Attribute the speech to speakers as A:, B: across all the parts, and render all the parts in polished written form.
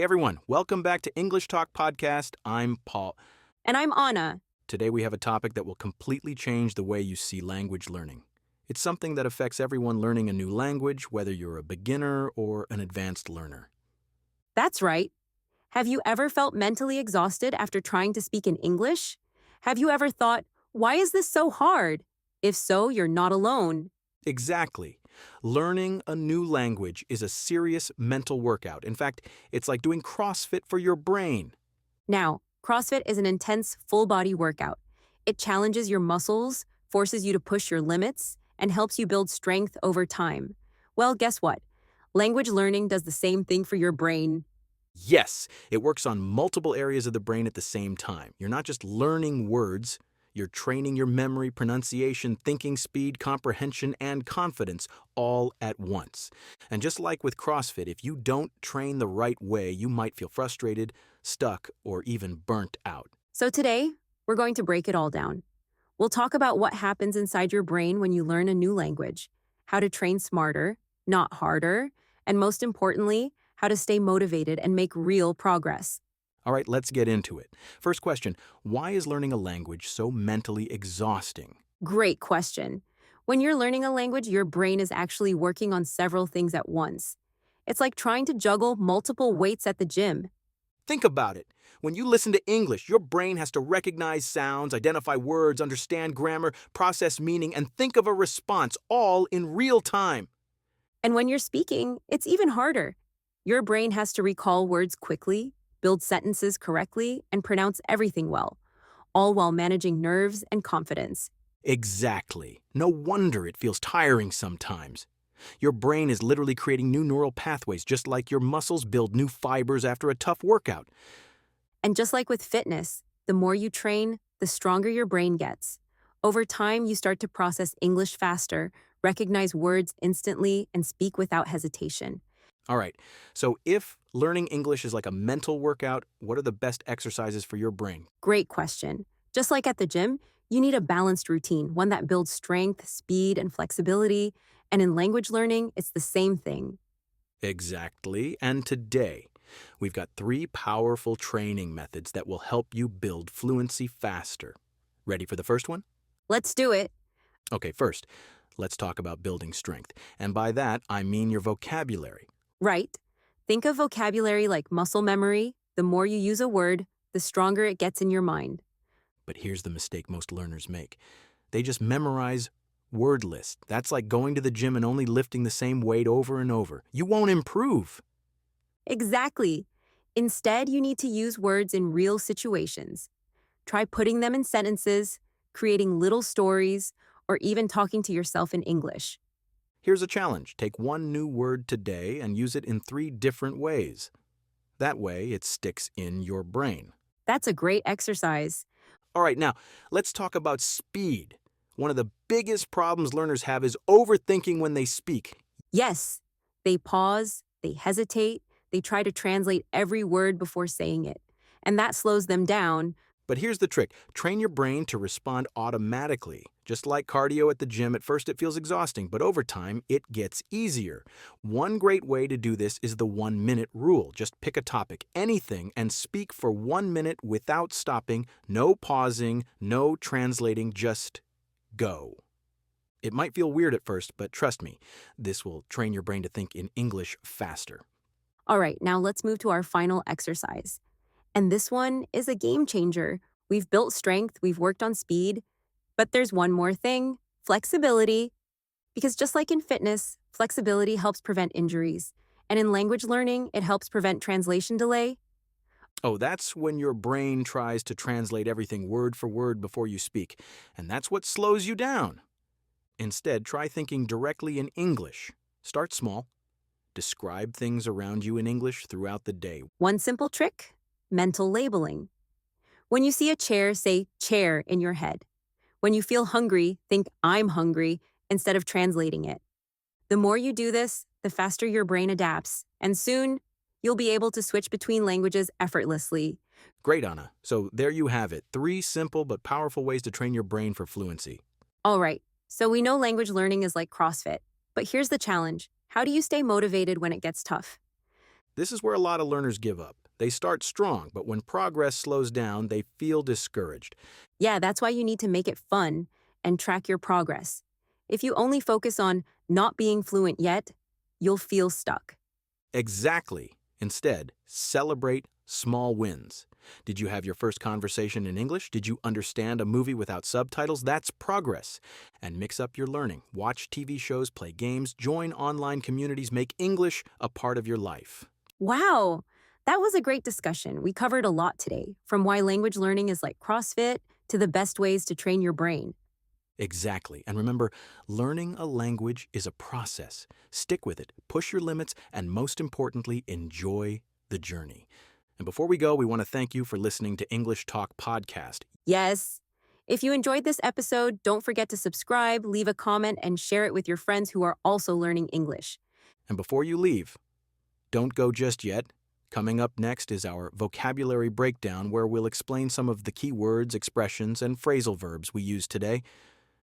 A: Hey everyone, welcome back to English Talk Podcast. I'm Paul.
B: And I'm Anna.
A: Today we have a topic that will completely change the way you see language learning. It's something that affects everyone learning a new language, whether you're a beginner or an advanced learner.
B: That's right. Have you ever felt mentally exhausted after trying to speak in English? Have you ever thought, why is this so hard? If so, you're not alone.
A: Exactly. Learning a new language is a serious mental workout. In fact, it's like doing CrossFit for your brain.
B: Now, CrossFit is an intense, full-body workout. It challenges your muscles, forces you to push your limits, and helps you build strength over time. Well, guess what? Language learning does the same thing for your brain.
A: Yes, it works on multiple areas of the brain at the same time. You're not just learning words, you're training your memory, pronunciation, thinking speed, comprehension, and confidence all at once. And just like with CrossFit, if you don't train the right way, you might feel frustrated, stuck, or even burnt out.
B: So today, we're going to break it all down. We'll talk about what happens inside your brain when you learn a new language, how to train smarter, not harder, and most importantly, how to stay motivated and make real progress.
A: All right, let's get into it. First question, why is learning a language so mentally exhausting?
B: Great question. When you're learning a language, your brain is actually working on several things at once. It's like trying to juggle multiple weights at the gym.
A: Think about it. When you listen to English, your brain has to recognize sounds, identify words, understand grammar, process meaning, and think of a response all in real time.
B: And when you're speaking, it's even harder. Your brain has to recall words quickly, build sentences correctly, and pronounce everything well, all while managing nerves and confidence.
A: Exactly. No wonder it feels tiring sometimes. Your brain is literally creating new neural pathways, just like your muscles build new fibers after a tough workout.
B: And just like with fitness, the more you train, the stronger your brain gets. Over time, you start to process English faster, recognize words instantly, and speak without hesitation.
A: All right, so if learning English is like a mental workout, what are the best exercises for your brain?
B: Great question. Just like at the gym, you need a balanced routine, one that builds strength, speed, and flexibility. And in language learning, it's the same thing.
A: Exactly, and today, we've got 3 powerful training methods that will help you build fluency faster. Ready for the first one?
B: Let's do it.
A: Okay, first, let's talk about building strength. And by that, I mean your vocabulary.
B: Right. Think of vocabulary like muscle memory. The more you use a word, the stronger it gets in your mind.
A: But here's the mistake most learners make. They just memorize word list. That's like going to the gym and only lifting the same weight over and over. You won't improve.
B: Exactly. Instead, you need to use words in real situations. Try putting them in sentences, creating little stories, or even talking to yourself in English.
A: Here's a challenge. Take one new word today and use it in 3 different ways. That way, it sticks in your brain.
B: That's a great exercise.
A: All right, now, let's talk about speed. One of the biggest problems learners have is overthinking when they speak.
B: Yes, they pause, they hesitate, they try to translate every word before saying it. And that slows them down.
A: But here's the trick. Train your brain to respond automatically. Just like cardio at the gym, at first it feels exhausting, but over time, it gets easier. One great way to do this is the 1-minute rule. Just pick a topic, anything, and speak for 1 minute without stopping, no pausing, no translating, just go. It might feel weird at first, but trust me, this will train your brain to think in English faster.
B: All right, now let's move to our final exercise. And this one is a game changer. We've built strength, we've worked on speed, but there's one more thing, flexibility. Because just like in fitness, flexibility helps prevent injuries. And in language learning, it helps prevent translation delay.
A: Oh, that's when your brain tries to translate everything word for word before you speak, and that's what slows you down. Instead, try thinking directly in English. Start small. Describe things around you in English throughout the day.
B: One simple trick, mental labeling. When you see a chair, say chair in your head. When you feel hungry, think I'm hungry instead of translating it. The more you do this, the faster your brain adapts, and soon you'll be able to switch between languages effortlessly.
A: Great, Anna. So there you have it. 3 simple but powerful ways to train your brain for fluency.
B: All right, so we know language learning is like CrossFit, but here's the challenge. How do you stay motivated when it gets tough?
A: This is where a lot of learners give up. They start strong, but when progress slows down, they feel discouraged.
B: Yeah, that's why you need to make it fun and track your progress. If you only focus on not being fluent yet, you'll feel stuck.
A: Exactly. Instead, celebrate small wins. Did you have your first conversation in English? Did you understand a movie without subtitles? That's progress. And mix up your learning. Watch TV shows, play games, join online communities, make English a part of your life.
B: Wow, that was a great discussion. We covered a lot today, from why language learning is like CrossFit to the best ways to train your brain.
A: Exactly. And remember, learning a language is a process. Stick with it, push your limits, and most importantly, enjoy the journey. And before we go, we want to thank you for listening to English Talk Podcast.
B: Yes. If you enjoyed this episode, don't forget to subscribe, leave a comment, and share it with your friends who are also learning English.
A: And before you leave, don't go just yet. Coming up next is our vocabulary breakdown, where we'll explain some of the key words, expressions, and phrasal verbs we use today.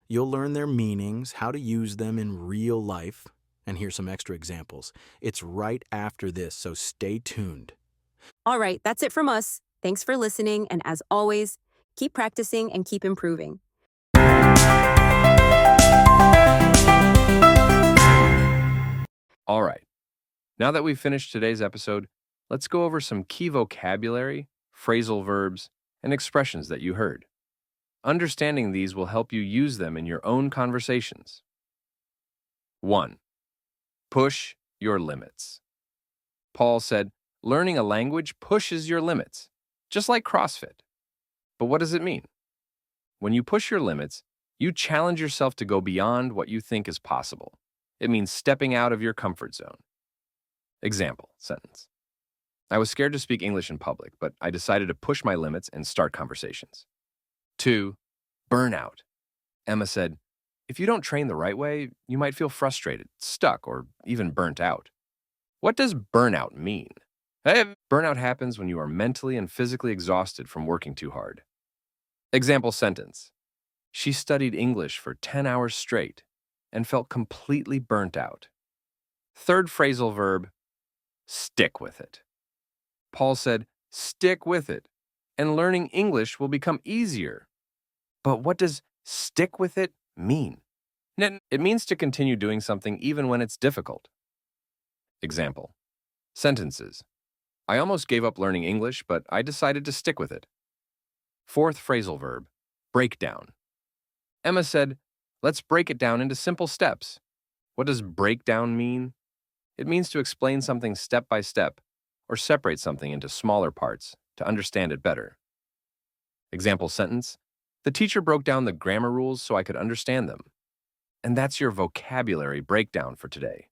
A: You'll learn their meanings, how to use them in real life, and here's some extra examples. It's right after this, so stay tuned.
B: All right, that's it from us. Thanks for listening, and as always, keep practicing and keep improving.
C: All right. Now that we've finished today's episode, let's go over some key vocabulary, phrasal verbs, and expressions that you heard. Understanding these will help you use them in your own conversations. 1. Push your limits. Paul said, learning a language pushes your limits, just like CrossFit. But what does it mean? When you push your limits, you challenge yourself to go beyond what you think is possible. It means stepping out of your comfort zone. Example sentence. I was scared to speak English in public, but I decided to push my limits and start conversations. 2. Burnout. Emma said, if you don't train the right way, you might feel frustrated, stuck, or even burnt out. What does burnout mean? Burnout happens when you are mentally and physically exhausted from working too hard. Example sentence. She studied English for 10 hours straight and felt completely burnt out. Third phrasal verb, stick with it. Paul said, stick with it, and learning English will become easier. But what does stick with it mean? It means to continue doing something even when it's difficult. Example. Sentences. I almost gave up learning English, but I decided to stick with it. Fourth phrasal verb, breakdown. Emma said, let's break it down into simple steps. What does breakdown mean? It means to explain something step by step or separate something into smaller parts to understand it better. Example sentence, the teacher broke down the grammar rules so I could understand them. And that's your vocabulary breakdown for today.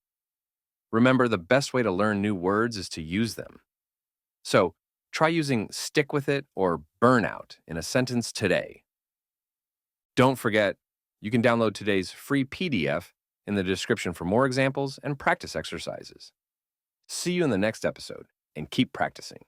C: Remember, the best way to learn new words is to use them. So, try using stick with it or burnout in a sentence today. Don't forget, you can download today's free PDF in the description for more examples and practice exercises. See you in the next episode, and keep practicing.